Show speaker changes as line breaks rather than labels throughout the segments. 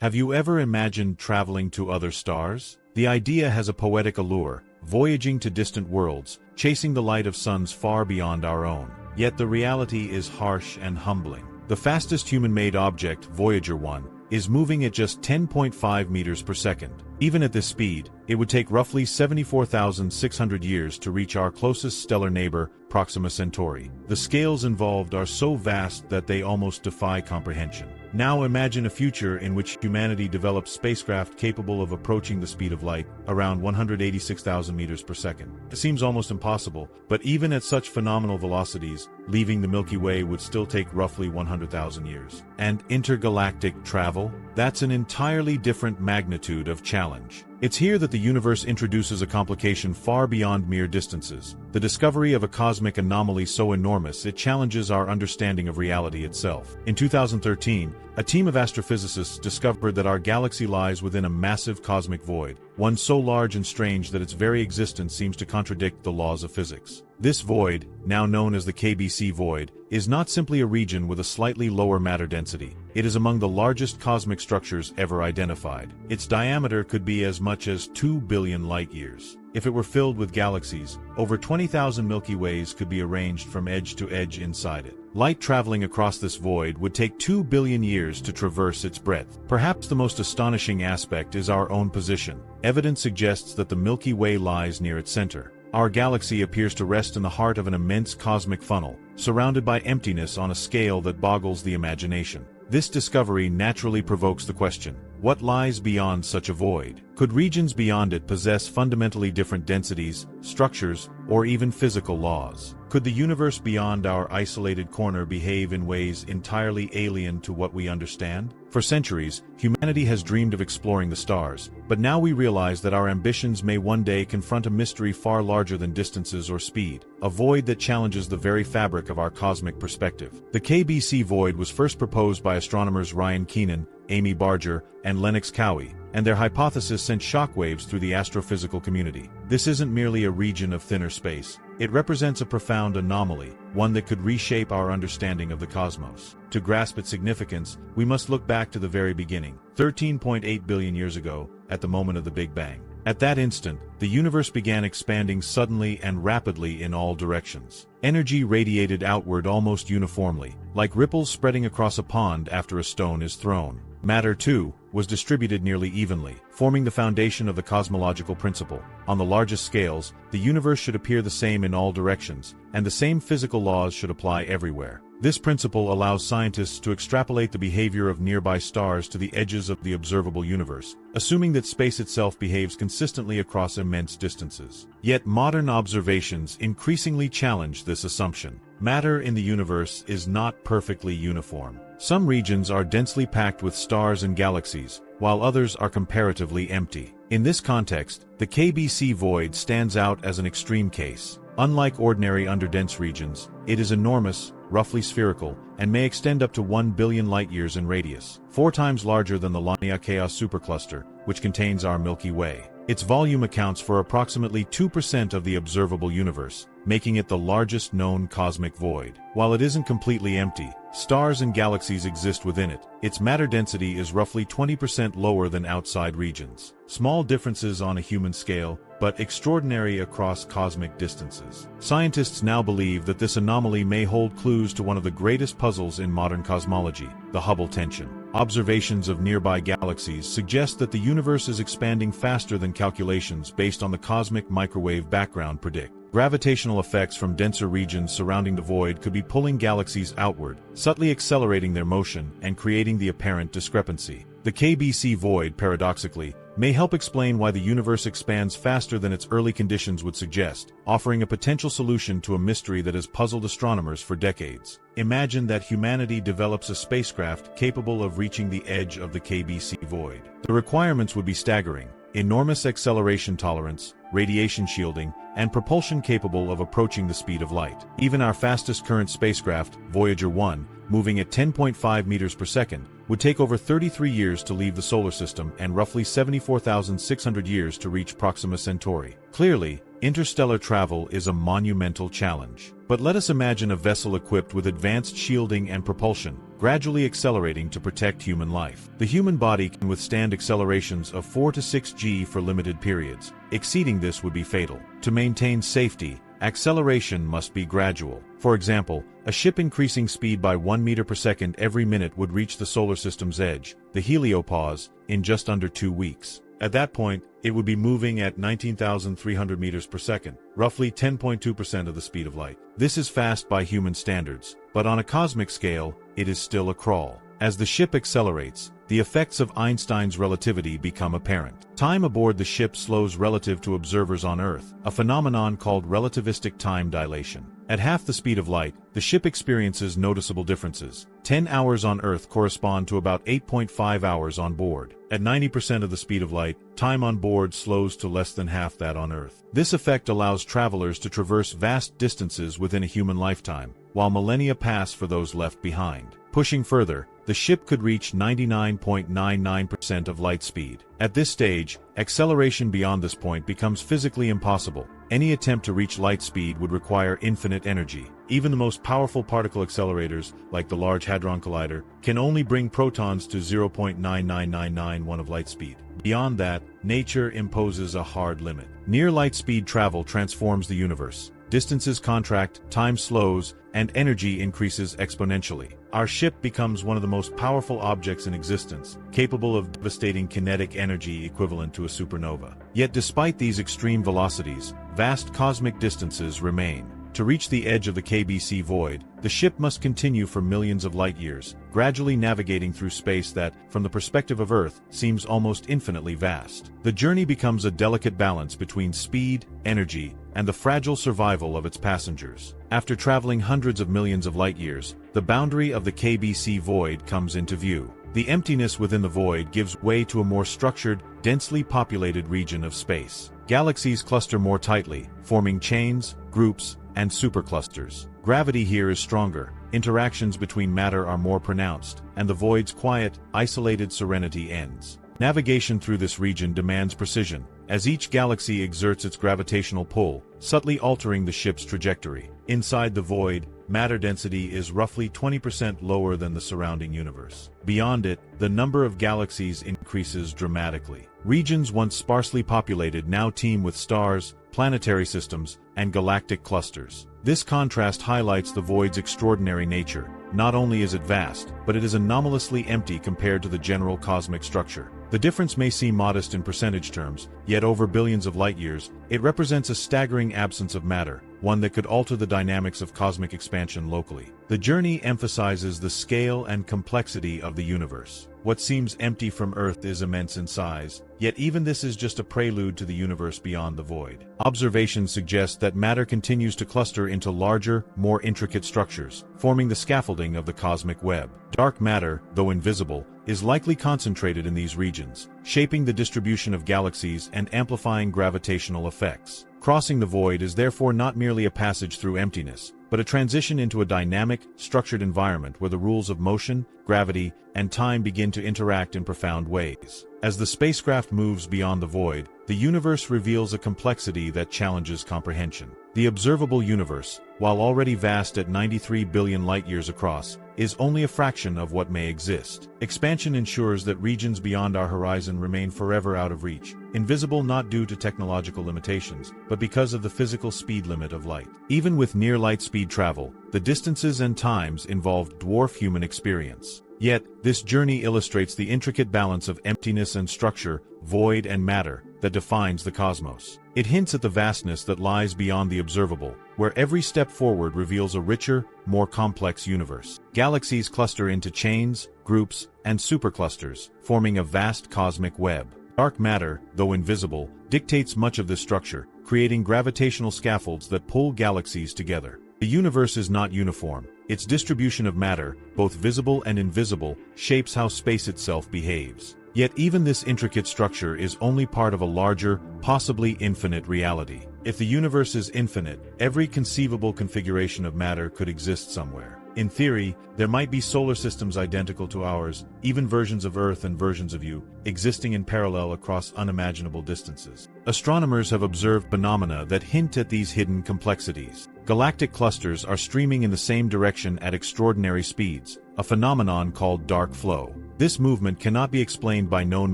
Have you ever imagined traveling to other stars? The idea has a poetic allure, voyaging to distant worlds, chasing the light of suns far beyond our own. Yet the reality is harsh and humbling. The fastest human-made object, Voyager 1, is moving at just 10.5 meters per second. Even at this speed, it would take roughly 74,600 years to reach our closest stellar neighbor, Proxima Centauri. The scales involved are so vast that they almost defy comprehension. Now imagine a future in which humanity develops spacecraft capable of approaching the speed of light, around 186,000 meters per second. It seems almost impossible, but even at such phenomenal velocities, leaving the Milky Way would still take roughly 100,000 years. And intergalactic travel? That's an entirely different magnitude of challenge. It's here that the universe introduces a complication far beyond mere distances, the discovery of a cosmic anomaly so enormous it challenges our understanding of reality itself. In 2013, a team of astrophysicists discovered that our galaxy lies within a massive cosmic void, one so large and strange that its very existence seems to contradict the laws of physics. This void, now known as the KBC Void, is not simply a region with a slightly lower matter density. It is among the largest cosmic structures ever identified. Its diameter could be as much as 2 billion light-years. If it were filled with galaxies, over 20,000 Milky Ways could be arranged from edge to edge inside it. Light traveling across this void would take 2 billion years to traverse its breadth. Perhaps the most astonishing aspect is our own position. Evidence suggests that the Milky Way lies near its center. Our galaxy appears to rest in the heart of an immense cosmic funnel, surrounded by emptiness on a scale that boggles the imagination. This discovery naturally provokes the question, what lies beyond such a void? Could regions beyond it possess fundamentally different densities, structures, or even physical laws? Could the universe beyond our isolated corner behave in ways entirely alien to what we understand? For centuries, humanity has dreamed of exploring the stars, but now we realize that our ambitions may one day confront a mystery far larger than distances or speed, a void that challenges the very fabric of our cosmic perspective. The KBC Void was first proposed by astronomers Ryan Keenan, Amy Barger, and Lennox Cowie, and their hypothesis sent shockwaves through the astrophysical community. This isn't merely a region of thinner space. It represents a profound anomaly, one that could reshape our understanding of the cosmos. To grasp its significance, we must look back to the very beginning, 13.8 billion years ago, at the moment of the Big Bang. At that instant, the universe began expanding suddenly and rapidly in all directions. Energy radiated outward almost uniformly, like ripples spreading across a pond after a stone is thrown. Matter, too, was distributed nearly evenly, forming the foundation of the cosmological principle. On the largest scales, the universe should appear the same in all directions, and the same physical laws should apply everywhere. This principle allows scientists to extrapolate the behavior of nearby stars to the edges of the observable universe, assuming that space itself behaves consistently across immense distances. Yet modern observations increasingly challenge this assumption. Matter in the universe is not perfectly uniform. Some regions are densely packed with stars and galaxies, while others are comparatively empty. In this context, the KBC Void stands out as an extreme case. Unlike ordinary underdense regions, it is enormous, roughly spherical, and may extend up to 1 billion light-years in radius, 4 times larger than the Laniakea supercluster, which contains our Milky Way. Its volume accounts for approximately 2% of the observable universe, making it the largest known cosmic void. While it isn't completely empty, stars and galaxies exist within it. Its matter density is roughly 20% lower than outside regions. Small differences on a human scale, but extraordinary across cosmic distances. Scientists now believe that this anomaly may hold clues to one of the greatest puzzles in modern cosmology, the Hubble tension. Observations of nearby galaxies suggest that the universe is expanding faster than calculations based on the cosmic microwave background predict. Gravitational effects from denser regions surrounding the void could be pulling galaxies outward, subtly accelerating their motion and creating the apparent discrepancy. The KBC Void, paradoxically, may help explain why the universe expands faster than its early conditions would suggest, offering a potential solution to a mystery that has puzzled astronomers for decades. Imagine that humanity develops a spacecraft capable of reaching the edge of the KBC Void. The requirements would be staggering: enormous acceleration tolerance, radiation shielding, and propulsion capable of approaching the speed of light. Even our fastest current spacecraft, Voyager 1, moving at 10.5 meters per second, would take over 33 years to leave the solar system and roughly 74,600 years to reach Proxima Centauri. Clearly, interstellar travel is a monumental challenge. But let us imagine a vessel equipped with advanced shielding and propulsion, gradually accelerating to protect human life. The human body can withstand accelerations of 4 to 6 g for limited periods. Exceeding this would be fatal. To maintain safety, acceleration must be gradual. For example, a ship increasing speed by 1 meter per second every minute would reach the solar system's edge, the heliopause, in just under 2 weeks. At that point, it would be moving at 19,300 meters per second, roughly 10.2% of the speed of light. This is fast by human standards, but on a cosmic scale, it is still a crawl. As the ship accelerates, the effects of Einstein's relativity become apparent. Time aboard the ship slows relative to observers on Earth, a phenomenon called relativistic time dilation. At half the speed of light, the ship experiences noticeable differences. 10 hours on Earth correspond to about 8.5 hours on board. At 90% of the speed of light, time on board slows to less than half that on Earth. This effect allows travelers to traverse vast distances within a human lifetime, while millennia pass for those left behind. Pushing further, the ship could reach 99.99% of light speed. At this stage, acceleration beyond this point becomes physically impossible. Any attempt to reach light speed would require infinite energy. Even the most powerful particle accelerators, like the Large Hadron Collider, can only bring protons to 0.99991 of light speed. Beyond that, nature imposes a hard limit. Near light speed travel transforms the universe. Distances contract, time slows, and energy increases exponentially. Our ship becomes one of the most powerful objects in existence, capable of devastating kinetic energy equivalent to a supernova. Yet despite these extreme velocities, vast cosmic distances remain. To reach the edge of the KBC Void, the ship must continue for millions of light years, gradually navigating through space that, from the perspective of Earth, seems almost infinitely vast. The journey becomes a delicate balance between speed, energy, and the fragile survival of its passengers. After traveling hundreds of millions of light years, the boundary of the KBC Void comes into view. The emptiness within the void gives way to a more structured, densely populated region of space. Galaxies cluster more tightly, forming chains, groups, and superclusters. Gravity here is stronger, interactions between matter are more pronounced, and the void's quiet, isolated serenity ends. Navigation through this region demands precision, as each galaxy exerts its gravitational pull, subtly altering the ship's trajectory. Inside the void, matter density is roughly 20% lower than the surrounding universe. Beyond it, the number of galaxies increases dramatically. Regions once sparsely populated now teem with stars, planetary systems, and galactic clusters. This contrast highlights the void's extraordinary nature. Not only is it vast, but it is anomalously empty compared to the general cosmic structure. The difference may seem modest in percentage terms, yet over billions of light years, it represents a staggering absence of matter, one that could alter the dynamics of cosmic expansion locally. The journey emphasizes the scale and complexity of the universe. What seems empty from Earth is immense in size, yet even this is just a prelude to the universe beyond the void. Observations suggest that matter continues to cluster into larger, more intricate structures, forming the scaffolding of the cosmic web. Dark matter, though invisible, is likely concentrated in these regions, shaping the distribution of galaxies and amplifying gravitational effects. Crossing the void is therefore not merely a passage through emptiness, but a transition into a dynamic, structured environment where the rules of motion, gravity, and time begin to interact in profound ways. As the spacecraft moves beyond the void, the universe reveals a complexity that challenges comprehension. The observable universe, while already vast at 93 billion light-years across, is only a fraction of what may exist. Expansion ensures that regions beyond our horizon remain forever out of reach, invisible not due to technological limitations, but because of the physical speed limit of light. Even with near-light speed travel, the distances and times involved dwarf human experience. Yet, this journey illustrates the intricate balance of emptiness and structure, void and matter, that defines the cosmos. It hints at the vastness that lies beyond the observable, where every step forward reveals a richer, more complex universe. Galaxies cluster into chains, groups, and superclusters, forming a vast cosmic web. Dark matter, though invisible, dictates much of this structure, creating gravitational scaffolds that pull galaxies together. The universe is not uniform. Its distribution of matter, both visible and invisible, shapes how space itself behaves. Yet even this intricate structure is only part of a larger, possibly infinite reality. If the universe is infinite, every conceivable configuration of matter could exist somewhere. In theory, there might be solar systems identical to ours, even versions of Earth and versions of you, existing in parallel across unimaginable distances. Astronomers have observed phenomena that hint at these hidden complexities. Galactic clusters are streaming in the same direction at extraordinary speeds, a phenomenon called dark flow. This movement cannot be explained by known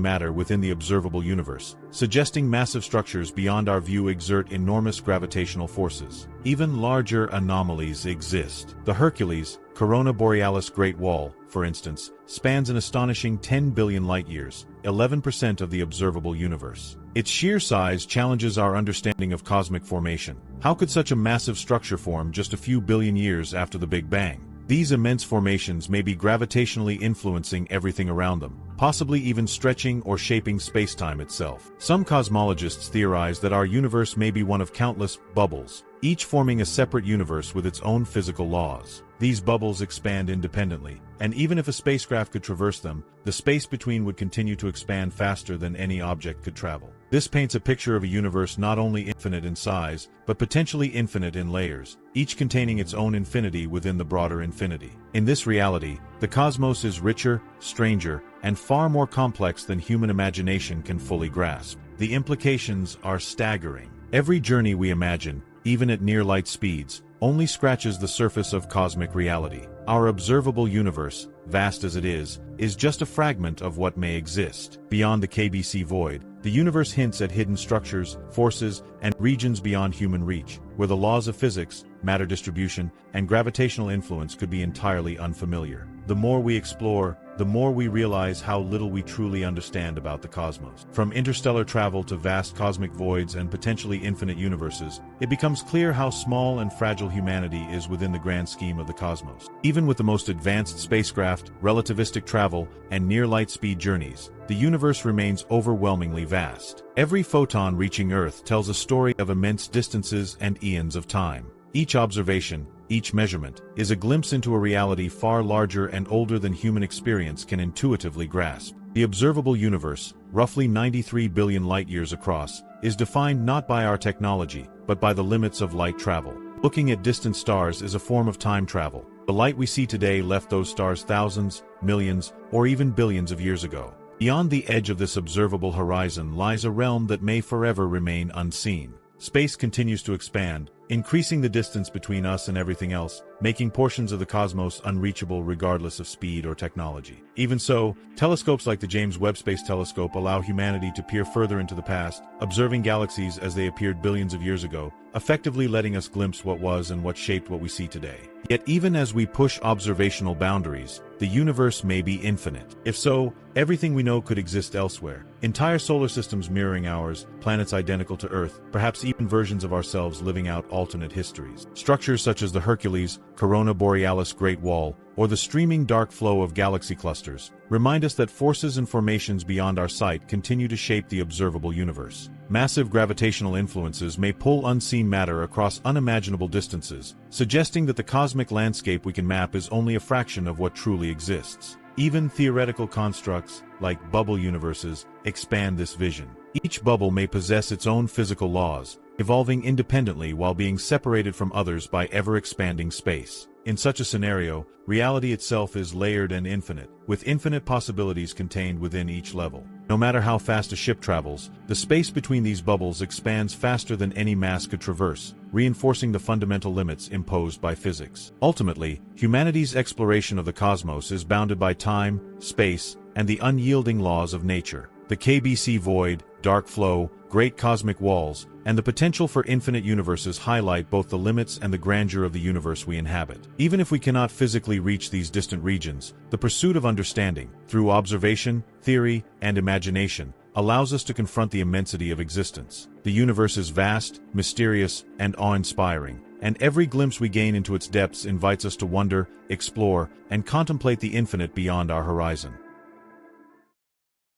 matter within the observable universe, suggesting massive structures beyond our view exert enormous gravitational forces. Even larger anomalies exist. The Hercules, Corona Borealis Great Wall, for instance, spans an astonishing 10 billion light-years, 11% of the observable universe. Its sheer size challenges our understanding of cosmic formation. How could such a massive structure form just a few billion years after the Big Bang? These immense formations may be gravitationally influencing everything around them, possibly even stretching or shaping space-time itself. Some cosmologists theorize that our universe may be one of countless bubbles, each forming a separate universe with its own physical laws. These bubbles expand independently, and even if a spacecraft could traverse them, the space between would continue to expand faster than any object could travel. This paints a picture of a universe not only infinite in size, but potentially infinite in layers, each containing its own infinity within the broader infinity. In this reality, the cosmos is richer, stranger, and far more complex than human imagination can fully grasp. The implications are staggering. Every journey we imagine, even at near light speeds, only scratches the surface of cosmic reality. Our observable universe, vast as it is just a fragment of what may exist. Beyond the KBC Void, the universe hints at hidden structures, forces, and regions beyond human reach, where the laws of physics, matter distribution, and gravitational influence could be entirely unfamiliar. The more we explore, the more we realize how little we truly understand about the cosmos. From interstellar travel to vast cosmic voids and potentially infinite universes, it becomes clear how small and fragile humanity is within the grand scheme of the cosmos. Even with the most advanced spacecraft, relativistic travel, and near-light-speed journeys, the universe remains overwhelmingly vast. Every photon reaching Earth tells a story of immense distances and eons of time. Each observation, each measurement, is a glimpse into a reality far larger and older than human experience can intuitively grasp. The observable universe, roughly 93 billion light-years across, is defined not by our technology, but by the limits of light travel. Looking at distant stars is a form of time travel. The light we see today left those stars thousands, millions, or even billions of years ago. Beyond the edge of this observable horizon lies a realm that may forever remain unseen. Space continues to expand, increasing the distance between us and everything else, making portions of the cosmos unreachable regardless of speed or technology. Even so, telescopes like the James Webb Space Telescope allow humanity to peer further into the past, observing galaxies as they appeared billions of years ago, effectively letting us glimpse what was and what shaped what we see today. Yet even as we push observational boundaries, the universe may be infinite. If so, everything we know could exist elsewhere. Entire solar systems mirroring ours, planets identical to Earth, perhaps even versions of ourselves living out alternate histories. Structures such as the Hercules, Corona Borealis Great Wall, or the streaming dark flow of galaxy clusters, remind us that forces and formations beyond our sight continue to shape the observable universe. Massive gravitational influences may pull unseen matter across unimaginable distances, suggesting that the cosmic landscape we can map is only a fraction of what truly exists. Even theoretical constructs, like bubble universes, expand this vision. Each bubble may possess its own physical laws, evolving independently while being separated from others by ever-expanding space. In such a scenario, reality itself is layered and infinite, with infinite possibilities contained within each level. No matter how fast a ship travels, the space between these bubbles expands faster than any mass could traverse, reinforcing the fundamental limits imposed by physics. Ultimately, humanity's exploration of the cosmos is bounded by time, space, and the unyielding laws of nature. The KBC Void, dark flow, great cosmic walls, and the potential for infinite universes highlight both the limits and the grandeur of the universe we inhabit. Even if we cannot physically reach these distant regions, the pursuit of understanding, through observation, theory, and imagination, allows us to confront the immensity of existence. The universe is vast, mysterious, and awe-inspiring, and every glimpse we gain into its depths invites us to wonder, explore, and contemplate the infinite beyond our horizon.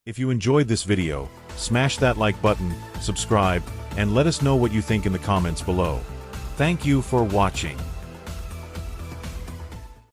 If you enjoyed this video, smash that like button, subscribe, and let us know what you think in the comments below. Thank you for watching.